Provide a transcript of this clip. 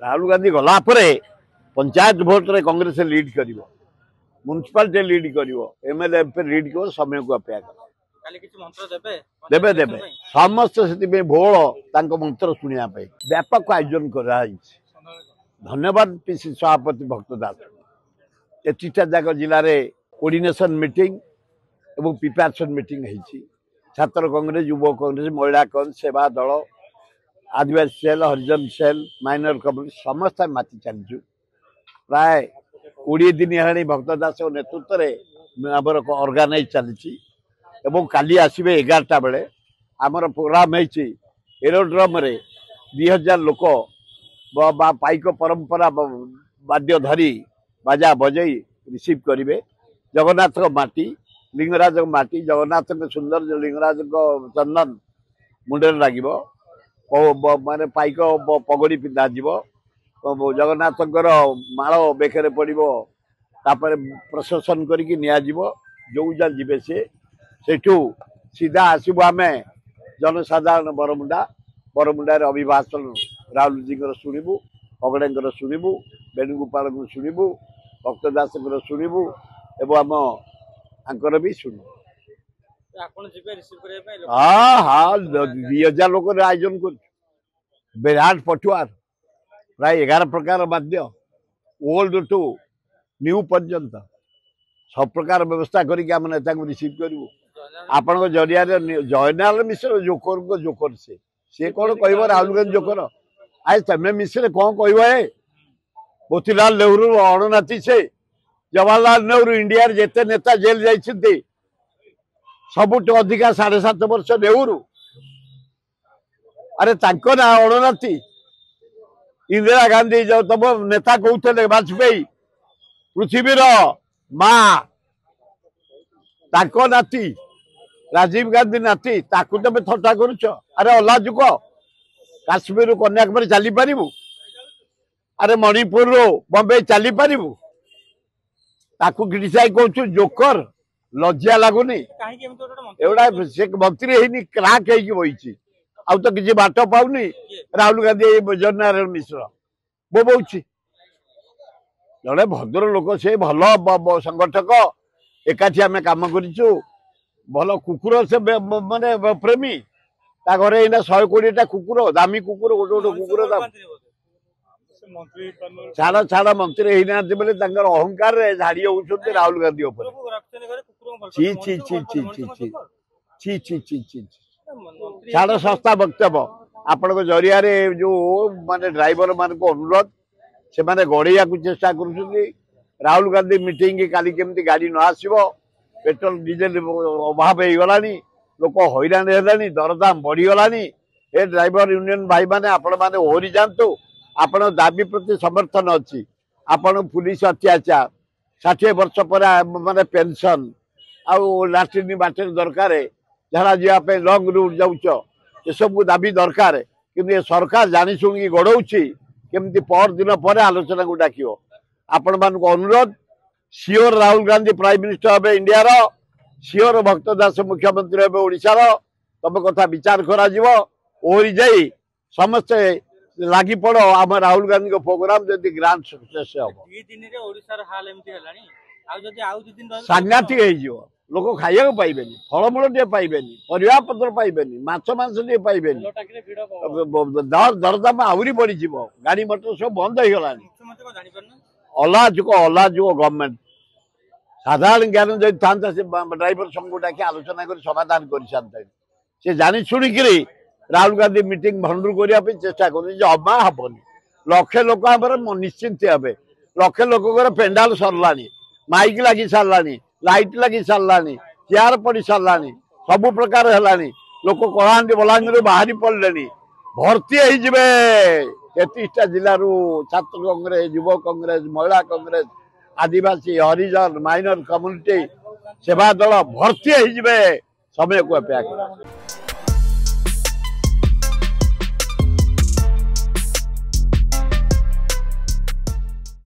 राहुल गांधी गला पंचायत भोट रे कांग्रेस लीड कर म्युनिसिपालिटी लीड कर एमएलए लीड कर समय को अपेक्षा कर देवे देवे समस्त से भोल मंत्र शुणा व्यापक आयोजन कर धन्यवाद पीसी सभापति भक्त दास एटा जाक जिले में कोऑर्डिनेशन मीटिंग एवं प्रिपरेशन मीटिंग है छात्र कांग्रेस युवा कांग्रेस महिला कांग्रेस सेवा दल आदिवासी सेल हरिजन सेल माइनर कम्युनिटी समस्त माति चलचु प्राय 20 दिन है भक्त दास नेतृत्व में आमर ऑर्गेनाइज चली काली आसबे 11टा बेले आमर प्रोग्राम है एरोड्रम रे 2000 लोक पाइक परंपरा वाद्य धरी बाजा बजई रिसीव करेंगे जगन्नाथ माटी लिंगराज माटी जगन्नाथ सुंदर लिंगराज चंदन मुंडे लगे माने पाइक पगड़ी पिंधा जगन्नाथ माल बेखरे पड़ो प्रशासन करके जो जा जीवे सेठू सीधा आसबू आम जनसाधारण बरमुंडा अभिभाषण राहुल जी शुणु पगड़े शुणु वेणुगोपाल को शुणु भक्त दास शुणु एवं आम भी शुणु हाँ हाँ 2000 लोक आयोजन कर विराट पटुआर प्राय 11 प्रकार वाद्य ओल्ड टू न्यू पर्यंत सब प्रकार व्यवस्था करके आम नेता को रिसीव करूँ आपण जरिया जयनाल मिश्र जोकर को जोकर से कौन कह राहुल गांधी जोकर आज तमें मिश्र कौन कह मोतीलाल नेहरू अणनाती से जवाहरलाल नेहरू इंडिया जिते नेता जेल जाइछन्ति सबुठ अधिका 7.5 वर्ष नेहरू अरे तांको ना अणनाती इंदिरा गांधी जो तब नेता कहते वाजपेयी पृथ्वीर माँ ताको नाती राजीव गांधी नाती ताकू तमें थट्टा करुच अरे अलाजुक काश्मीर कन्याकुमारी चली पारू अरे मणिपुर बम्बे चली पारू ताकू क्रिटिसाइज कौन जोकर लज्जा लगुनि एवडा से मंत्री है क्राक होगी आउ तो किसी बाट पाऊनी राहुल गांधी जयनारायण मिश्र बोबौची जड़े भद्र लोक से भल संगठक एकाठी आम कम करूँ भल कुकुर से माने प्रेमी ता घरे 120टा कुकुर दामी कुकुर गोटे गोटे कुकुर दाम छाड़ छाड़ मंत्री होना बेले अहंकार झाड़ी होती राहुल गांधी ची ची ची ची ची ची ची ची ची ची छाड़ संस्था वक्तव्य आपण जरिया जो माने ड्राइवर मान को अनुरोध से माने गड़ेया को चेष्टा कर राहुल गांधी मीटिंग काली केमती गाड़ी न आसो पेट्रोल डीजेल अभाव हो गलानी लोक हैरान है दरदाम बढ़ीगलानी ए ड्राइवर यूनियन भाई माने आपण माने ओहरी जातु आपण दाबी प्रति समर्थन अच्छी आपण पुलिस अत्याचार 60 वर्ष पर माने पेंशन आउ लाट्रिन बाटर दरकार झाड़ा जावाई लंग रूट जाऊच ये सब दाबी दरकार कि सरकार जानी शुणी गड़ौची केमती पर दिन पर आलोचना को डाक आपण मान अनुरोध सियोर राहुल गांधी प्राइम मिनिस्टर हे इंडिया सियोर भक्त दास मुख्यमंत्री हे ओडिशार तब कथा विचार करा ओहरी जाई समस्ते लगी पड़ आम राहुल गांधी को प्रोग्राम जब ग्रांड सक्सेस हम सांघातिक हो लोक खाइबा पाइबे फलमूल टे पाइबे परिवा पत्र पाइबे माछ मांस टे पाइबे दरदाम आहरी बढ़ी गाड़ी मटर सब बंद हो गला अलाजुक गवर्नमेंट साधारण ज्ञान जब था ड्राइवर संघ डाक आलोचना कर समाधान कर सी जानी शुणिक राहुल गांधी मीटिंग भंडूर करने चेष्टा करमा हेनी लक्षे लोक निश्चिंत हे लक्षे लोक पेंडाल सरला माइक लगी सारा लाइट लगी सारा चेयर पड़ सारा सबु प्रकार है लोक कलाहांडी बलांगीर बाहरी पड़े भर्ती हो 33टा जिलू छात्र कांग्रेस युवा कांग्रेस महिला कांग्रेस आदिवासी हरिजन माइनर कम्युनिटी सेवा दल भर्ती हो समय को अपेक्षा।